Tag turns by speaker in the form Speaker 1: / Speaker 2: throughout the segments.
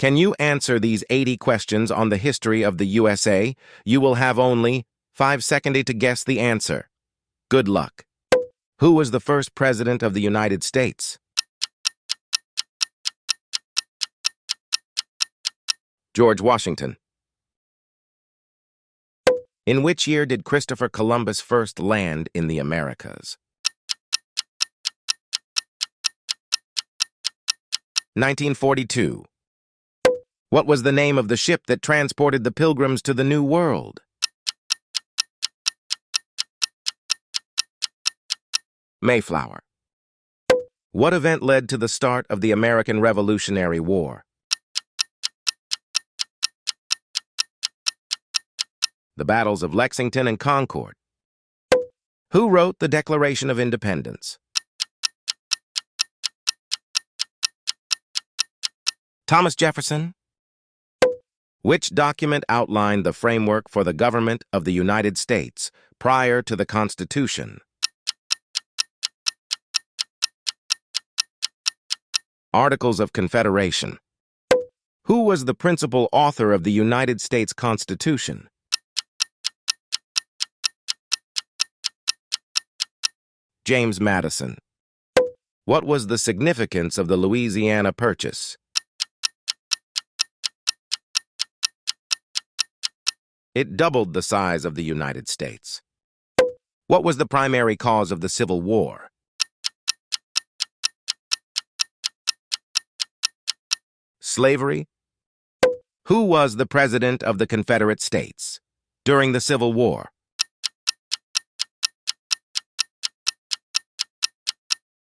Speaker 1: Can you answer these 80 questions on the history of the USA? You will have only 5 seconds to guess the answer. Good luck. Who was the first president of the United States? George Washington. In which year did Christopher Columbus first land in the Americas? 1942. What was the name of the ship that transported the Pilgrims to the New World? Mayflower. What event led to the start of the American Revolutionary War? The battles of Lexington and Concord. Who wrote the Declaration of Independence? Thomas Jefferson. Which document outlined the framework for the government of the United States prior to the Constitution? Articles of Confederation. Who was the principal author of the United States Constitution? James Madison. What was the significance of the Louisiana Purchase? It doubled the size of the United States. What was the primary cause of the Civil War? Slavery. Who was the President of the Confederate States during the Civil War?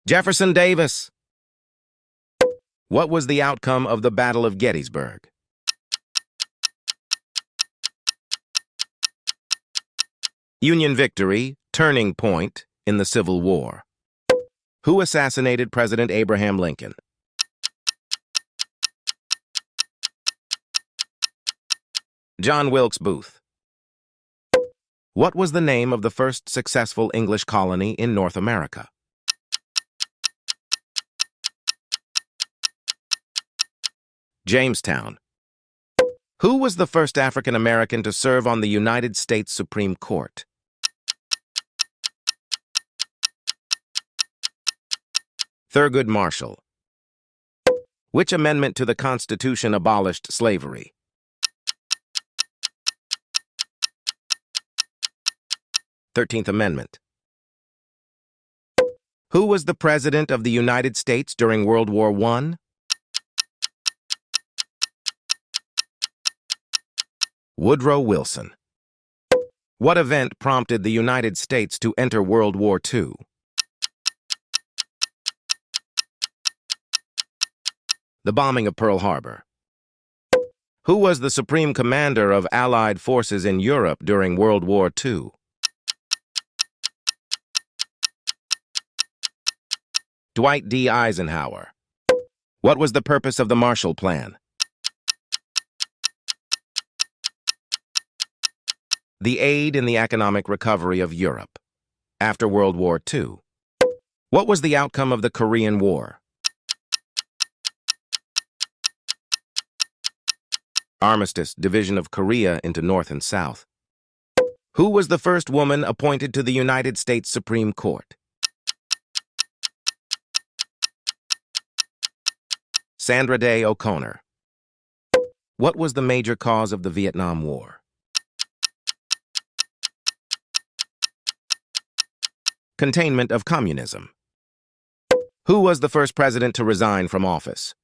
Speaker 1: Jefferson Davis. What was the outcome of the Battle of Gettysburg? Union victory, turning point in the Civil War. Who assassinated President Abraham Lincoln? John Wilkes Booth. What was the name of the first successful English colony in North America? Jamestown. Who was the first African American to serve on the United States Supreme Court? Thurgood Marshall. Which amendment to the Constitution abolished slavery? th 13th Amendment. Who was the President of the United States during World War I? Woodrow Wilson. What event prompted the United States to enter World War II? The bombing of Pearl Harbor. Who was the Supreme Commander of Allied forces in Europe during World War II? Dwight D. Eisenhower. What was the purpose of the Marshall Plan? The aid in the economic recovery of Europe after World War II. What was the outcome of the Korean War? Armistice, division of Korea into North and South. Who was the first woman appointed to the United States Supreme Court? Sandra Day O'Connor. What was the major cause of the Vietnam War? Containment of communism. Who was the first president to resign from office?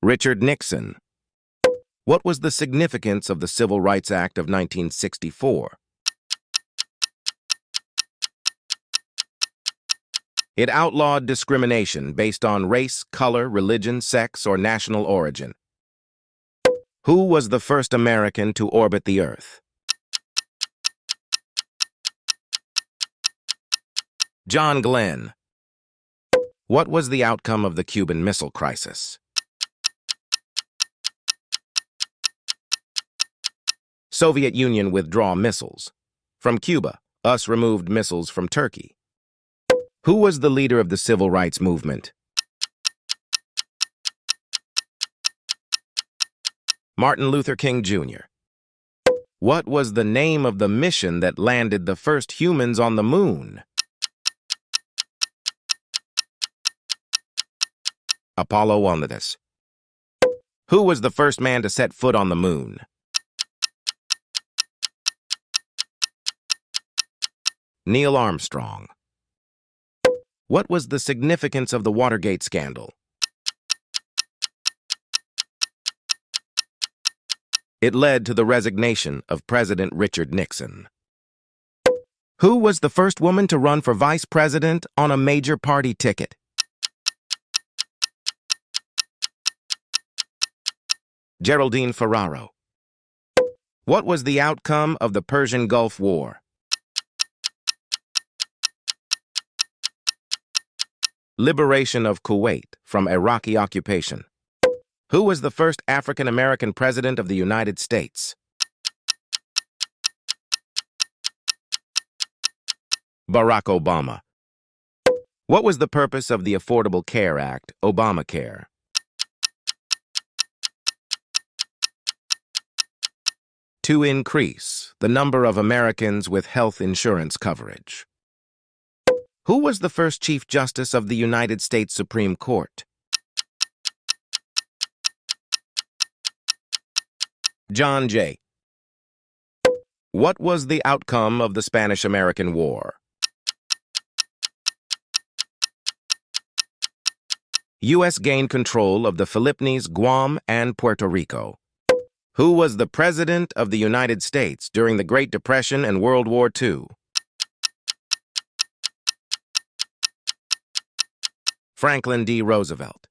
Speaker 1: Richard Nixon. What was the significance of the Civil Rights Act of 1964? It outlawed discrimination based on race, color, religion, sex, or national origin. Who was the first American to orbit the Earth? John Glenn. What was the outcome of the Cuban Missile Crisis? Soviet Union withdraw missiles from Cuba. US removed missiles from Turkey. Who was the leader of the civil rights movement? Martin Luther King Jr. What was the name of the mission that landed the first humans on the moon? Apollo 11. Who was the first man to set foot on the moon? Neil Armstrong. What was the significance of the Watergate scandal? It led to the resignation of President Richard Nixon. Who was the first woman to run for vice president on a major party ticket? Geraldine Ferraro. What was the outcome of the Persian Gulf War? Liberation of Kuwait from Iraqi occupation. Who was the first African-American president of the United States? Barack Obama. What was the purpose of the Affordable Care Act, Obamacare? To increase the number of Americans with health insurance coverage. Who was the first Chief Justice of the United States Supreme Court? John Jay. What was the outcome of the Spanish-American War? U.S. gained control of the Philippines, Guam, and Puerto Rico. Who was the President of the United States during the Great Depression and World War II? Franklin D. Roosevelt.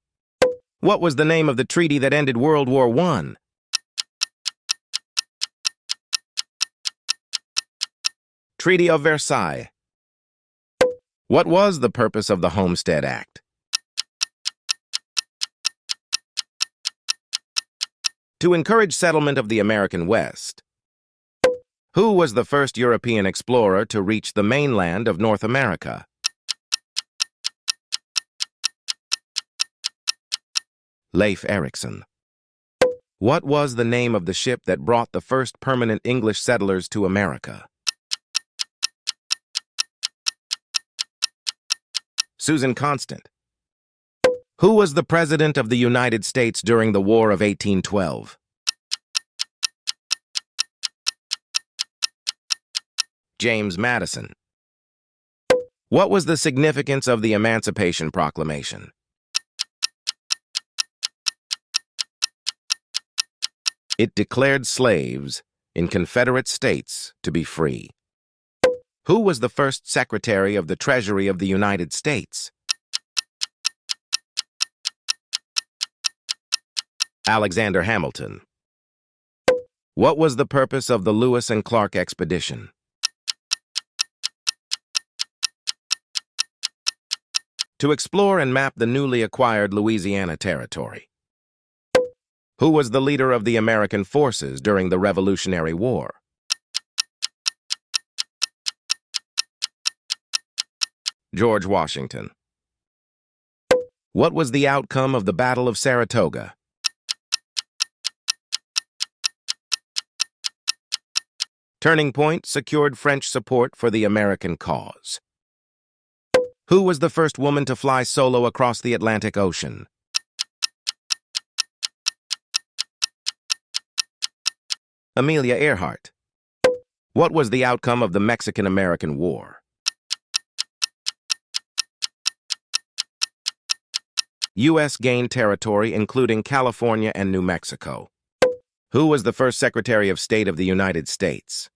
Speaker 1: What was the name of the treaty that ended World War I? Treaty of Versailles. What was the purpose of the Homestead Act? To encourage settlement of the American West. Who was the first European explorer to reach the mainland of North America? Leif Erikson. What was the name of the ship that brought the first permanent English settlers to America? Susan Constant. Who was the President of the United States during the War of 1812? James Madison. What was the significance of the Emancipation Proclamation? It declared slaves in Confederate states to be free. Who was the first Secretary of the Treasury of the United States? Alexander Hamilton. What was the purpose of the Lewis and Clark expedition? To explore and map the newly acquired Louisiana Territory. Who was the leader of the American forces during the Revolutionary War? George Washington. What was the outcome of the Battle of Saratoga? Turning Point secured French support for the American cause. Who was the first woman to fly solo across the Atlantic Ocean? Amelia Earhart. What was the outcome of the Mexican-American War? U.S. gained territory including California and New Mexico. Who was the first Secretary of State of the United States?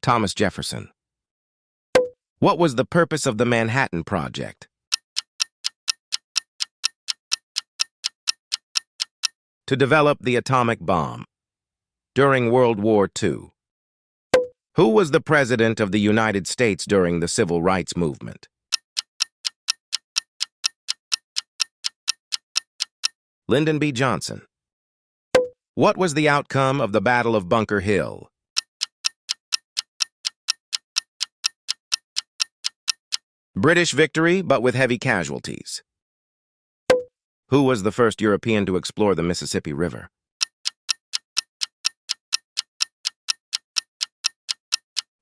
Speaker 1: Thomas Jefferson. What was the purpose of the Manhattan Project? To develop the atomic bomb. During World War II. Who was the President of the United States during the Civil Rights Movement? Lyndon B. Johnson. What was the outcome of the Battle of Bunker Hill? British victory, but with heavy casualties. Who was the first European to explore the Mississippi River?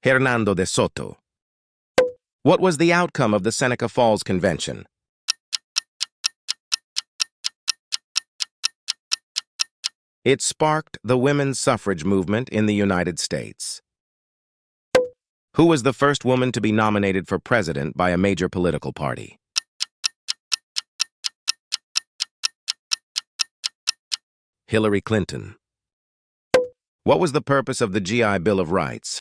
Speaker 1: Hernando de Soto. What was the outcome of the Seneca Falls Convention? It sparked the women's suffrage movement in the United States. Who was the first woman to be nominated for president by a major political party? Hillary Clinton. What was the purpose of the GI Bill of Rights?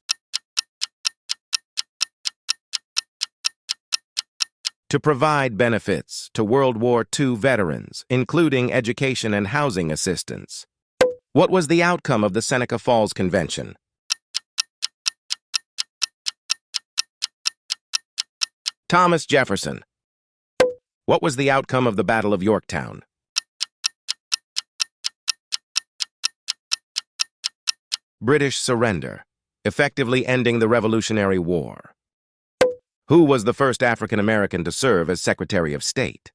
Speaker 1: To provide benefits to World War II veterans, including education and housing assistance. What was the outcome of the Seneca Falls Convention? Thomas Jefferson. What was the outcome of the Battle of Yorktown? British surrender, effectively ending the Revolutionary War. Who was the first African American to serve as Secretary of State?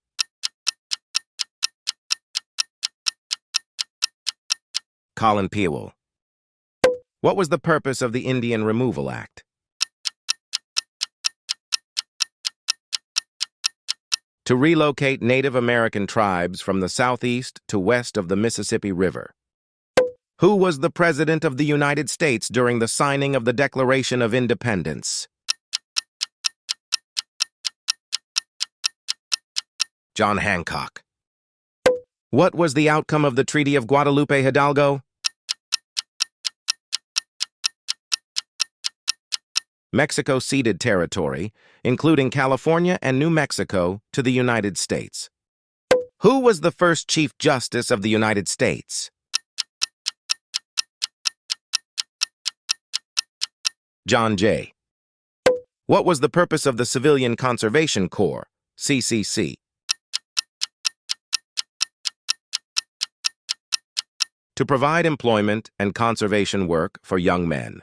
Speaker 1: Colin Powell. What was the purpose of the Indian Removal Act? To relocate Native American tribes from the southeast to west of the Mississippi River. Who was the President of the United States during the signing of the Declaration of Independence? John Hancock. What was the outcome of the Treaty of Guadalupe Hidalgo? Mexico ceded territory, including California and New Mexico, to the United States. Who was the first Chief Justice of the United States? John Jay. What was the purpose of the Civilian Conservation Corps, CCC? To provide employment and conservation work for young men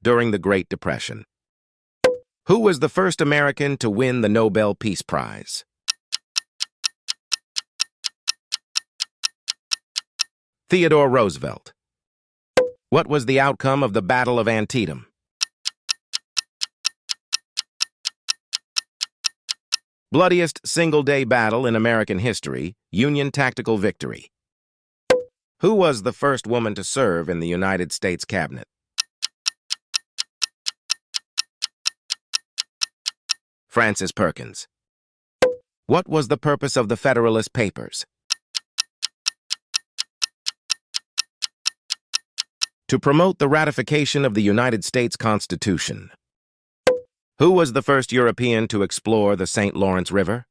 Speaker 1: during the Great Depression. Who was the first American to win the Nobel Peace Prize? Theodore Roosevelt. What was the outcome of the Battle of Antietam? Bloodiest single-day battle in American history, Union tactical victory. Who was the first woman to serve in the United States Cabinet? Frances Perkins. What was the purpose of the Federalist Papers? To promote the ratification of the United States Constitution. Who was the first European to explore the St. Lawrence River?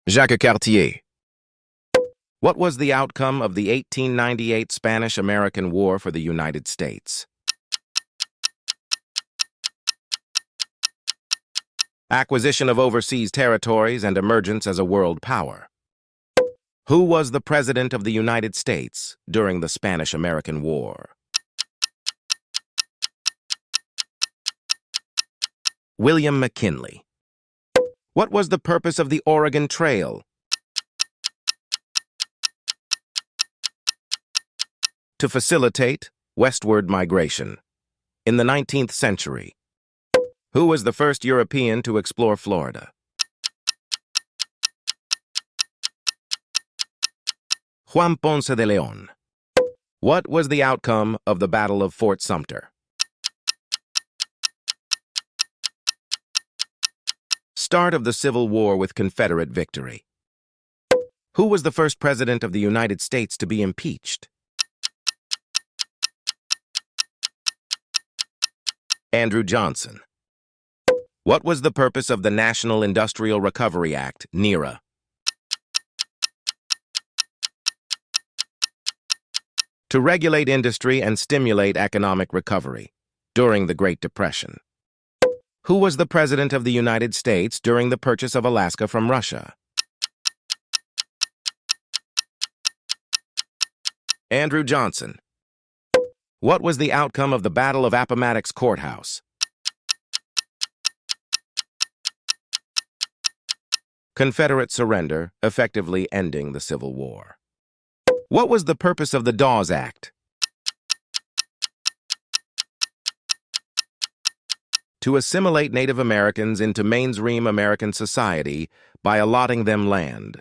Speaker 1: Jacques Cartier. What was the outcome of the 1898 Spanish-American War for the United States? Acquisition of overseas territories and emergence as a world power. Who was the President of the United States during the Spanish-American War? William McKinley. What was the purpose of the Oregon Trail? To facilitate westward migration. In the 19th century. Who was the first European to explore Florida? Juan Ponce de Leon. What was the outcome of the Battle of Fort Sumter? Start of the Civil War with Confederate victory. Who was the first president of the United States to be impeached? Andrew Johnson. What was the purpose of the National Industrial Recovery Act, NIRA? To regulate industry and stimulate economic recovery during the Great Depression. Who was the President of the United States during the purchase of Alaska from Russia? Andrew Johnson. What was the outcome of the Battle of Appomattox Courthouse? Confederate surrender, effectively ending the Civil War. What was the purpose of the Dawes Act? To assimilate Native Americans into mainstream American society by allotting them land.